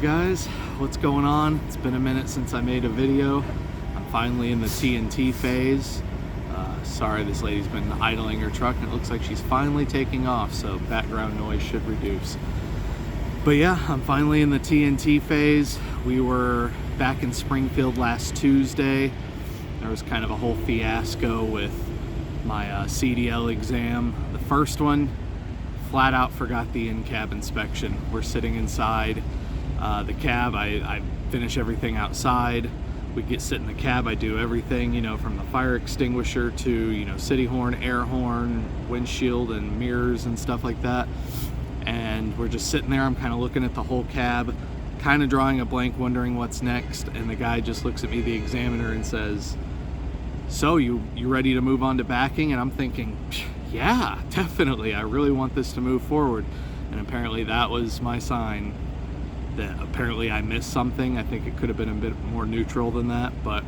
Guys, what's going on? It's been a minute since I made a video. I'm finally in the TNT phase. Sorry, this lady's been idling her truck and it looks like she's finally taking off, so background noise should reduce. But yeah, I'm finally in the TNT phase. We were back in Springfield last Tuesday. There was kind of a whole fiasco with my CDL exam. The first one, flat out forgot the in-cab inspection. We're sitting inside the cab. I finish everything outside. We sit in the cab. I do everything, you know, from the fire extinguisher to, you know, city horn, air horn, windshield and mirrors and stuff like that. And we're just sitting there. I'm kind of looking at the whole cab, kind of drawing a blank, wondering what's next. And the guy just looks at me, the examiner, and says, "So you ready to move on to backing?" And I'm thinking, yeah, definitely. I really want this to move forward. And apparently that was my sign that apparently I missed something. I think it could have been a bit more neutral than that, but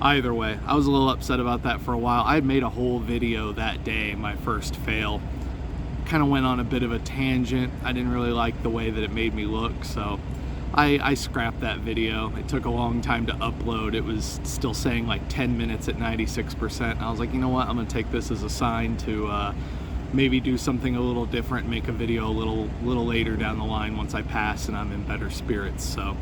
either way, I was a little upset about that for a while. I had made a whole video that day, my first fail. Kind of went on a bit of a tangent. I didn't really like the way that it made me look, so I scrapped that video. It took a long time to upload. It was still saying like 10 minutes at 96%. And I was like, you know what? I'm gonna take this as a sign to maybe do something a little different, make a video a little later down the line once I pass and I'm in better spirits. So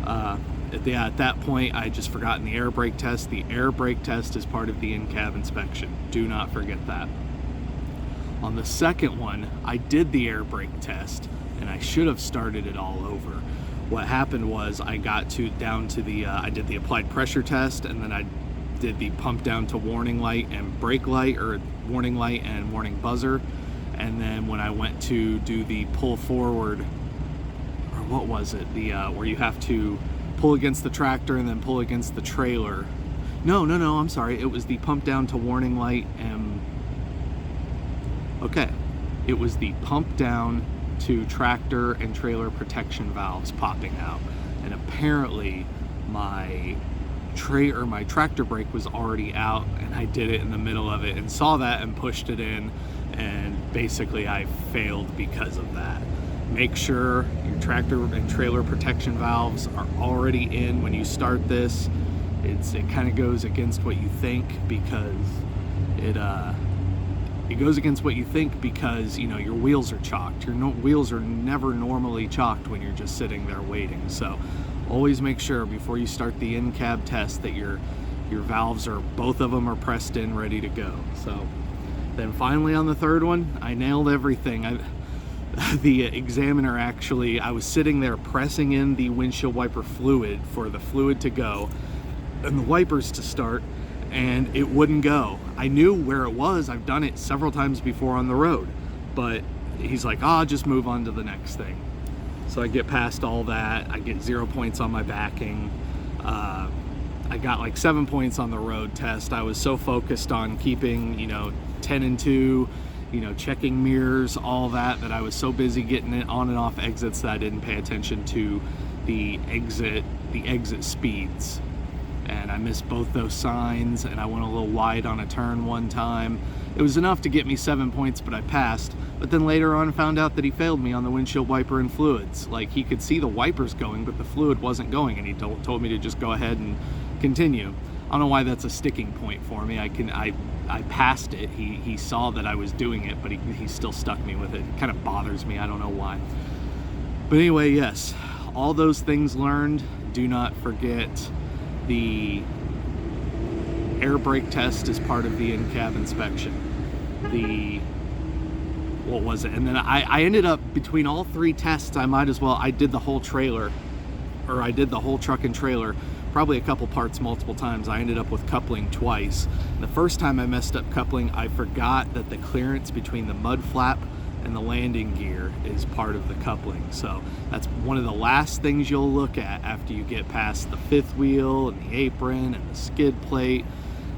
at that point, I had just forgotten the air brake test. The air brake test is part of the in-cab inspection. Do not forget that. On the second one, I did the air brake test and I should have started it all over. What happened was I got down to the, I did the applied pressure test, and then I did the pump down to warning light and brake light, or warning light and warning buzzer. And then when I went to do the pull forward, or what was it, the where you have to pull against the tractor and then pull against the trailer. No, I'm sorry, it was the pump down to warning light and okay, it was the pump down to tractor and trailer protection valves popping out. And apparently my tractor brake was already out, and I did it in the middle of it and saw that and pushed it in, and basically I failed because of that. Make sure your tractor and trailer protection valves are already in when you start this. It kind of goes against what you think, because it goes against what you think because, you know, your wheels are chalked. Your wheels are never normally chalked when you're just sitting there waiting. So always make sure before you start the in-cab test that your valves are, both of them are pressed in, ready to go. So then finally on the third one, I nailed everything. The examiner actually, I was sitting there pressing in the windshield wiper fluid for the fluid to go and the wipers to start, and it wouldn't go. I knew where it was. I've done it several times before on the road, but he's like, just move on to the next thing. So I get past all that. I get 0 points on my backing. I got like 7 points on the road test. I was so focused on keeping, 10 and 2, checking mirrors, all that I was so busy getting it on and off exits that I didn't pay attention to the exit speeds. And I missed both those signs, and I went a little wide on a turn one time. It was enough to get me 7 points, but I passed. But then later on found out that he failed me on the windshield wiper and fluids. Like, he could see the wipers going, but the fluid wasn't going, and he told me to just go ahead and continue. don't know why that's a sticking point for me. I passed it. He saw that I was doing it, but he still stuck me with it. It kind of bothers me. I don't know why. But anyway, yes, all those things learned. Do not forget the air brake test is part of the in-cab inspection. What was it? And then I ended up, between all 3 tests, I did the whole trailer, or I did the whole truck and trailer, probably a couple parts multiple times. I ended up with coupling twice. The first time I messed up coupling, I forgot that the clearance between the mud flap and the landing gear is part of the coupling. So that's one of the last things you'll look at after you get past the 5th wheel and the apron and the skid plate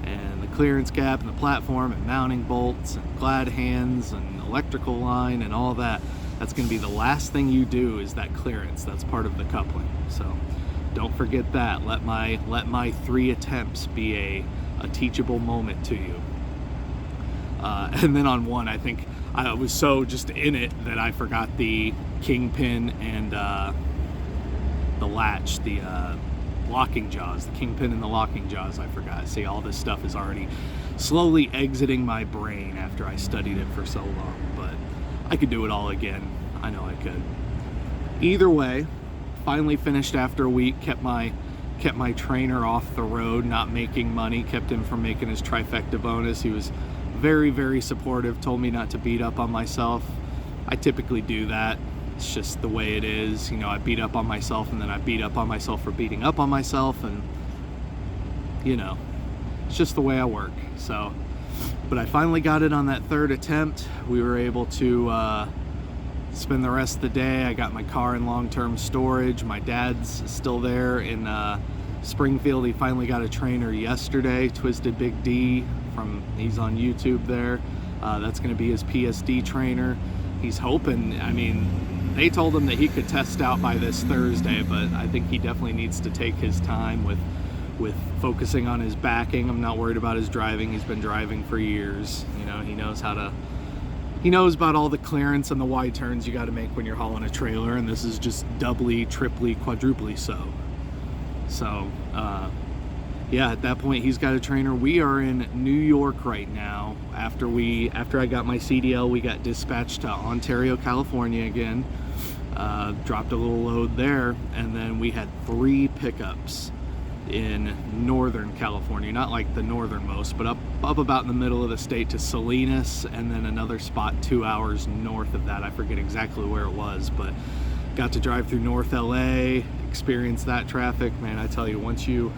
and the clearance gap and the platform and mounting bolts and glad hands and electrical line and all that. That's going to be the last thing you do, is that clearance. That's part of the coupling. So don't forget that. Let my 3 attempts be a teachable moment to you. And then on one, I think I was so just in it that I forgot the kingpin and the latch, the locking jaws, the kingpin and the locking jaws. I forgot. See, all this stuff is already slowly exiting my brain after I studied it for so long, but I could do it all again. I know I could. Either way, finally finished after a week. Kept my trainer off the road, not making money, kept him from making his trifecta bonus. He was very, very supportive, told me not to beat up on myself. I typically do that. It's just the way it is. You know, I beat up on myself, and then I beat up on myself for beating up on myself, and you know, it's just the way I work. So, but I finally got it on that 3rd attempt. We were able to spend the rest of the day. I got my car in long-term storage. My dad's still there in Springfield. He finally got a trainer yesterday, Twisted Big D, he's on YouTube there. That's going to be his PSD trainer. He's hoping, I mean, they told him that he could test out by this Thursday, but I think he definitely needs to take his time with focusing on his backing. I'm not worried about his driving. He's been driving for years. You know, he knows about all the clearance and the wide turns you got to make when you're hauling a trailer, and this is just doubly, triply, quadruply so. So, yeah, at that point, he's got a trainer. We are in New York right now. After I got my CDL, we got dispatched to Ontario, California again. Dropped a little load there, and then we had 3 pickups in Northern California, not like the northernmost, but up about in the middle of the state to Salinas, and then another spot 2 hours north of that. I forget exactly where it was, but got to drive through North LA, experience that traffic. Man, I tell you, once you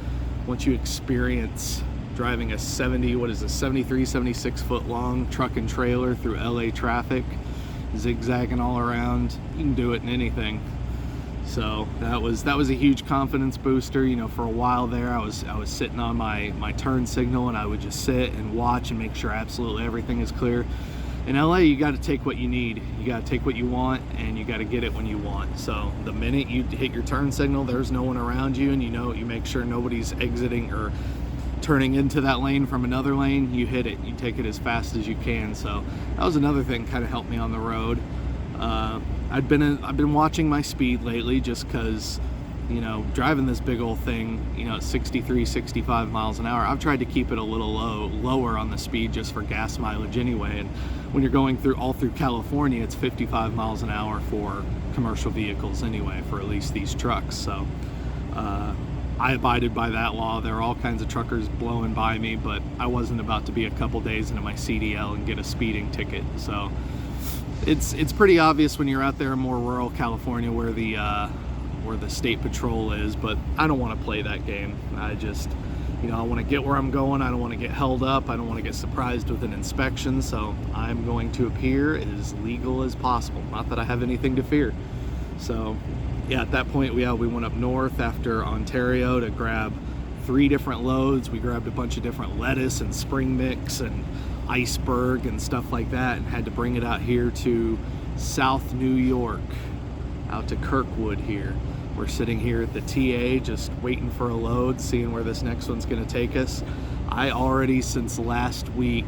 experience driving a 73, 76 foot long truck and trailer through LA traffic, zigzagging all around, you can do it in anything. So that was a huge confidence booster. You know, for a while there, I was sitting on my turn signal, and I would just sit and watch and make sure absolutely everything is clear. In LA, you got to take what you need, you got to take what you want, and you got to get it when you want. So the minute you hit your turn signal, there's no one around you, and you make sure nobody's exiting or turning into that lane from another lane. You hit it, you take it as fast as you can. So that was another thing kind of helped me on the road. I've been watching my speed lately, just because, you know, driving this big old thing, you know, 63, 65 miles an hour. I've tried to keep it a little lower on the speed just for gas mileage anyway. And when you're going all through California, it's 55 miles an hour for commercial vehicles anyway, for at least these trucks. So I abided by that law. There are all kinds of truckers blowing by me, but I wasn't about to be a couple days into my CDL and get a speeding ticket. So it's pretty obvious when you're out there in more rural California where the state patrol is, but I don't want to play that game. I just, you know, I want to get where I'm going. I don't want to get held up. I don't want to get surprised with an inspection, so I'm going to appear as legal as possible. Not that I have anything to fear. So yeah, at that point, we went up north after Ontario to grab 3 different loads. We grabbed a bunch of different lettuce and spring mix and iceberg and stuff like that, and had to bring it out here to South New York, out to Kirkwood here. We're sitting here at the TA just waiting for a load, seeing where this next one's going to take us. I already, since last week,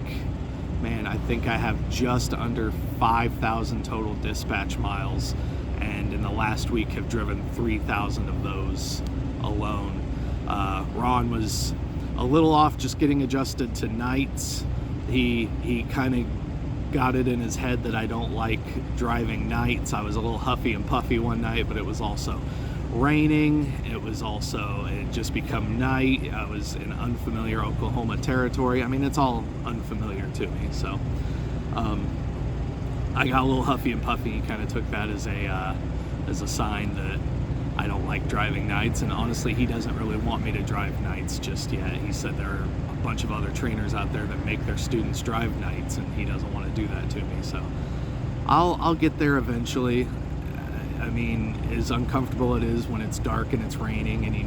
man, I think I have just under 5,000 total dispatch miles, and in the last week have driven 3,000 of those alone. Ron was a little off just getting adjusted to nights. He kind of got it in his head that I don't like driving nights. I was a little huffy and puffy one night, but it was also raining. It just become night. I was in unfamiliar Oklahoma territory. I mean, it's all unfamiliar to me. So I got a little huffy and puffy. He kind of took that as a sign that I don't like driving nights. And honestly, he doesn't really want me to drive nights just yet. He said there are a bunch of other trainers out there that make their students drive nights, and he doesn't want to do that to me. So I'll get there eventually. I mean, as uncomfortable it is when it's dark and it's raining, and it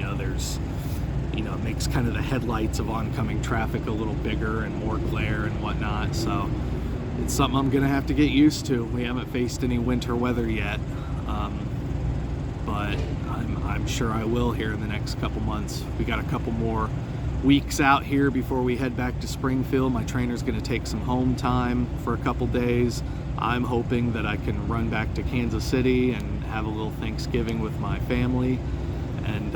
makes kind of the headlights of oncoming traffic a little bigger and more glare and whatnot. So it's something I'm gonna have to get used to. We haven't faced any winter weather yet, but I'm sure I will here in the next couple months. We got a couple more weeks out here before we head back to Springfield. My trainer's gonna take some home time for a couple days. I'm hoping that I can run back to Kansas City and have a little Thanksgiving with my family and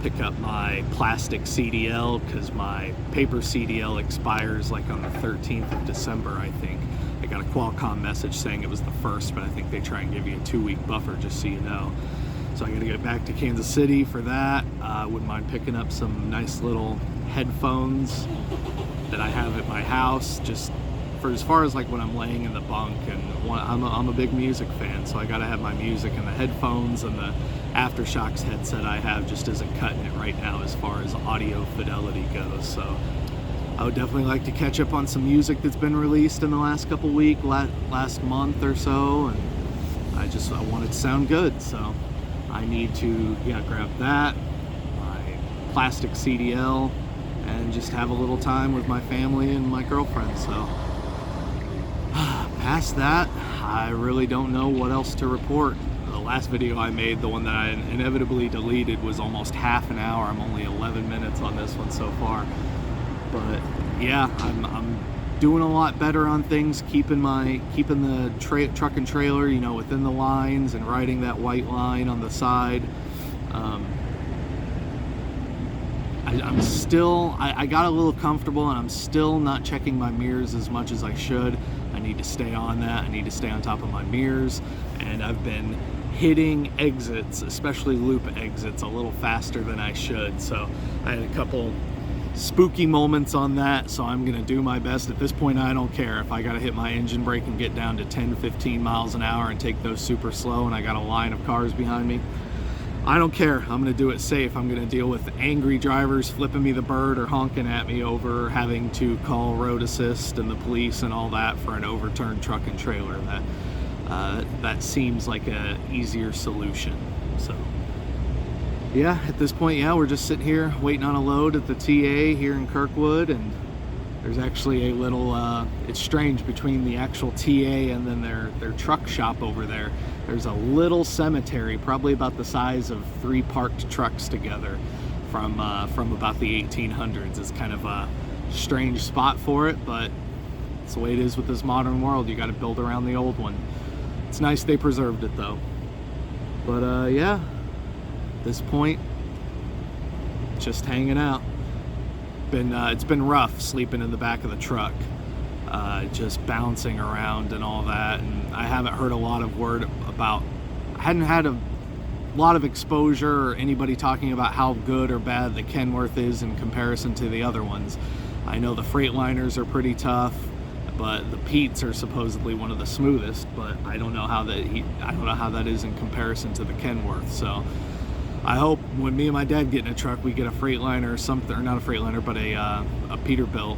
pick up my plastic CDL, because my paper CDL expires like on the 13th of December, I think. I got a Qualcomm message saying it was the 1st, but I think they try and give you a 2-week buffer, just so you know. So I gotta get back to Kansas City for that. Wouldn't mind picking up some nice little headphones that I have at my house, just for as far as like when I'm laying in the bunk. And I'm a big music fan, so I gotta have my music, and the headphones and the Aftershocks headset I have just isn't cutting it right now as far as audio fidelity goes. So I would definitely like to catch up on some music that's been released in the last couple weeks, last month or so, and I want it to sound good. So I need to grab that, my plastic CDL, and just have a little time with my family and my girlfriend. So past that, I really don't know what else to report. The last video I made, the one that I inevitably deleted, was almost half an hour. I'm only 11 minutes on this one so far. But yeah, I'm doing a lot better on things, keeping the truck and trailer, within the lines, and riding that white line on the side. I got a little comfortable, and I'm still not checking my mirrors as much as I should. I need to stay on that. I need to stay on top of my mirrors, and I've been hitting exits, especially loop exits, a little faster than I should. So I had a couple spooky moments on that, so I'm gonna do my best. At this point, I don't care if I gotta hit my engine brake and get down to 10-15 miles an hour and take those super slow, and I got a line of cars behind me. I don't care. I'm gonna do it safe. I'm gonna deal with angry drivers flipping me the bird or honking at me over having to call road assist and the police and all that for an overturned truck and trailer. That seems like a easier solution. So yeah, at this point, we're just sitting here waiting on a load at the TA here in Kirkwood, and there's actually a little, it's strange, between the actual TA and then their truck shop over there, there's a little cemetery, probably about the size of 3 parked trucks together from about the 1800s. It's kind of a strange spot for it, but it's the way it is with this modern world. You got to build around the old one. It's nice they preserved it though. But yeah, at this point, just hanging out. It's been rough sleeping in the back of the truck, just bouncing around and all that, and I haven't heard a lot of word about, I hadn't had a lot of exposure or anybody talking about how good or bad the Kenworth is in comparison to the other ones. I know the Freightliners are pretty tough, but the Pete's are supposedly one of the smoothest, but I don't know how that is in comparison to the Kenworth. So I hope when me and my dad get in a truck, we get a Freightliner or something, or not a Freightliner, but a Peterbilt.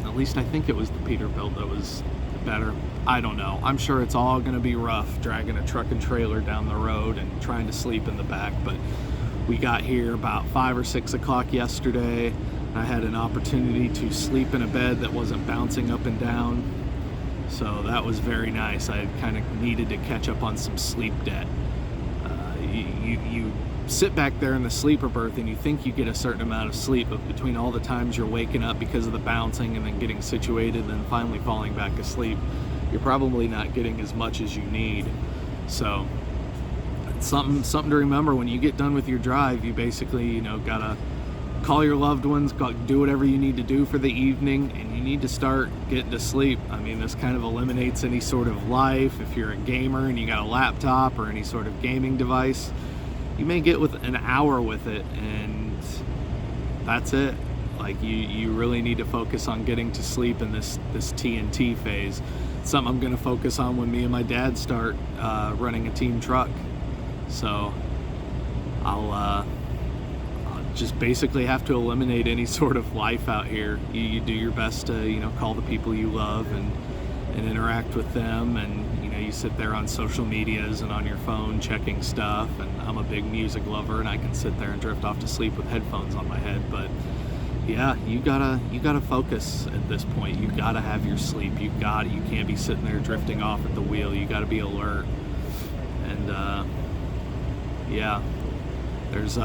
At least I think it was the Peterbilt that was better. I don't know. I'm sure it's all going to be rough dragging a truck and trailer down the road and trying to sleep in the back, but we got here about 5 or 6 o'clock yesterday. I had an opportunity to sleep in a bed that wasn't bouncing up and down, so that was very nice. I kind of needed to catch up on some sleep debt. You sit back there in the sleeper berth and you think you get a certain amount of sleep, but between all the times you're waking up because of the bouncing and then getting situated and then finally falling back asleep, you're probably not getting as much as you need. So it's something to remember. When you get done with your drive, you basically gotta call your loved ones, do whatever you need to do for the evening, and you need to start getting to sleep. I mean, this kind of eliminates any sort of life. If you're a gamer and you got a laptop or any sort of gaming device, you may get with an hour with it, and that's it. Like, you really need to focus on getting to sleep in this TNT phase. It's something I'm going to focus on when me and my dad start running a team truck. So I'll just basically have to eliminate any sort of life out here. You do your best to, you know, call the people you love and interact with them, and, you know, you sit there on social medias and on your phone checking stuff. And I'm a big music lover, and I can sit there and drift off to sleep with headphones on my head. But yeah, you gotta focus at this point. You gotta have your sleep. You can't be sitting there drifting off at the wheel. You gotta be alert. And yeah, there's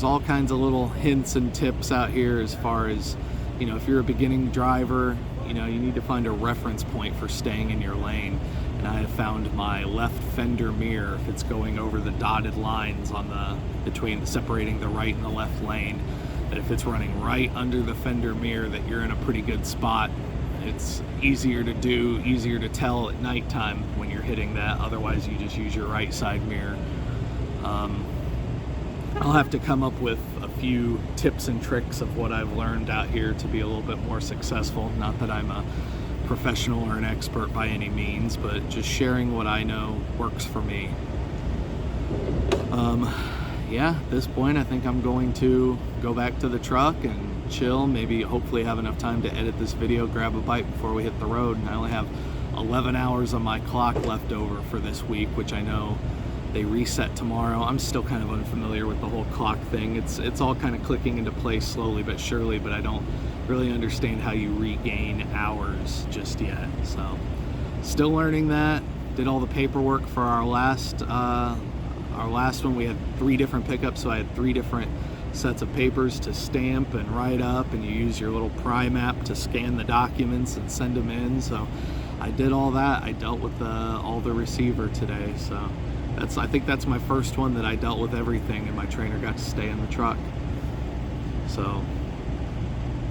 all kinds of little hints and tips out here as far as, you know, if you're a beginning driver, you know, you need to find a reference point for staying in your lane. And I have found my left fender mirror, if it's going over the dotted lines on between separating the right and the left lane, that if it's running right under the fender mirror, that you're in a pretty good spot. It's easier to tell at nighttime when you're hitting that. Otherwise, you just use your right side mirror. I'll have to come up with a few tips and tricks of what I've learned out here to be a little bit more successful. Not that I'm a professional or an expert by any means, but just sharing what I know works for me. Yeah, at this point, I think I'm going to go back to the truck and chill, maybe hopefully have enough time to edit this video, grab a bite before we hit the road. And I only have 11 hours on my clock left over for this week, which I know they reset tomorrow. I'm still kind of unfamiliar with the whole clock thing. It's all kind of clicking into place slowly but surely, but I don't really understand how you regain hours just yet. So still learning that. Did all the paperwork for our last one. We had 3 different pickups, so I had 3 different sets of papers to stamp and write up, and you use your little Prime app to scan the documents and send them in. So I did all that. I dealt with all the receiver today. So I think that's my first one that I dealt with everything, and my trainer got to stay in the truck. So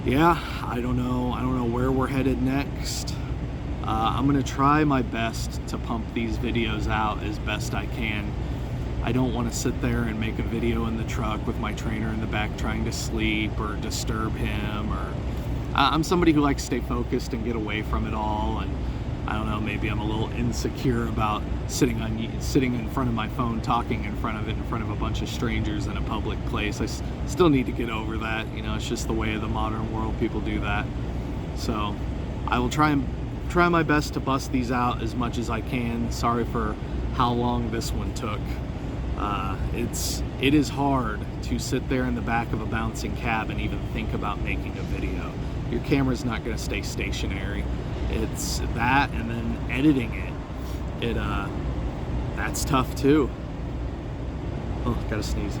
yeah, I don't know where we're headed next. I'm gonna try my best to pump these videos out as best I can. I don't want to sit there and make a video in the truck with my trainer in the back trying to sleep or disturb him, or I'm somebody who likes to stay focused and get away from it all. And I don't know, maybe I'm a little insecure about sitting in front of my phone, talking in front of a bunch of strangers in a public place. I still need to get over that. You know, it's just the way of the modern world. People do that. So I will try my best to bust these out as much as I can. Sorry for how long this one took. It is hard to sit there in the back of a bouncing cab and even think about making a video. Your camera's not going to stay stationary. It's that, and then editing it. That's tough too. Oh, gotta sneeze.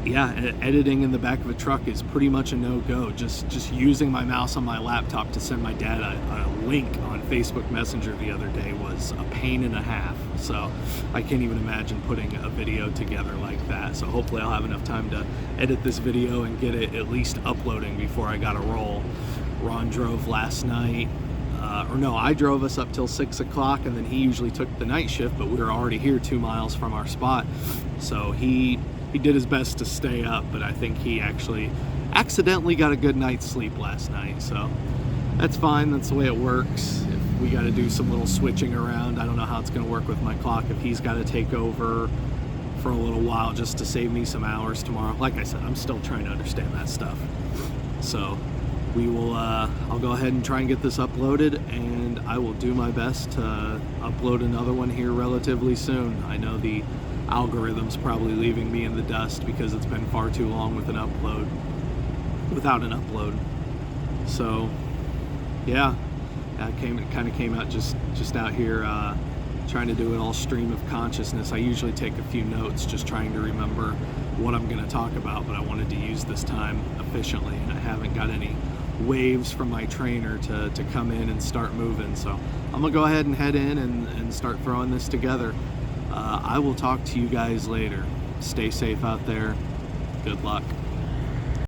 Yeah, editing in the back of a truck is pretty much a no-go. Just using my mouse on my laptop to send my dad a link on Facebook Messenger the other day was a pain and a half. So I can't even imagine putting a video together like that. So hopefully I'll have enough time to edit this video and get it at least uploading before I gotta roll. Ron drove last night. I drove us up till 6 o'clock, and then he usually took the night shift, but we were already here 2 miles from our spot. So he did his best to stay up, but I think he actually accidentally got a good night's sleep last night. So that's fine. That's the way it works. If we got to do some little switching around, I don't know how it's going to work with my clock. If he's got to take over for a little while just to save me some hours tomorrow. Like I said, I'm still trying to understand that stuff. So we will, I'll go ahead and try and get this uploaded, and I will do my best to upload another one here relatively soon. I know the algorithm's probably leaving me in the dust because it's been far too long without an upload. So yeah, it kind of came out just out here trying to do it all stream of consciousness. I usually take a few notes just trying to remember what I'm going to talk about, but I wanted to use this time efficiently, and I haven't got any waves from my trainer to come in and start moving. So I'm gonna go ahead and head in and start throwing this together. I will talk to you guys later. Stay safe out there. Good luck.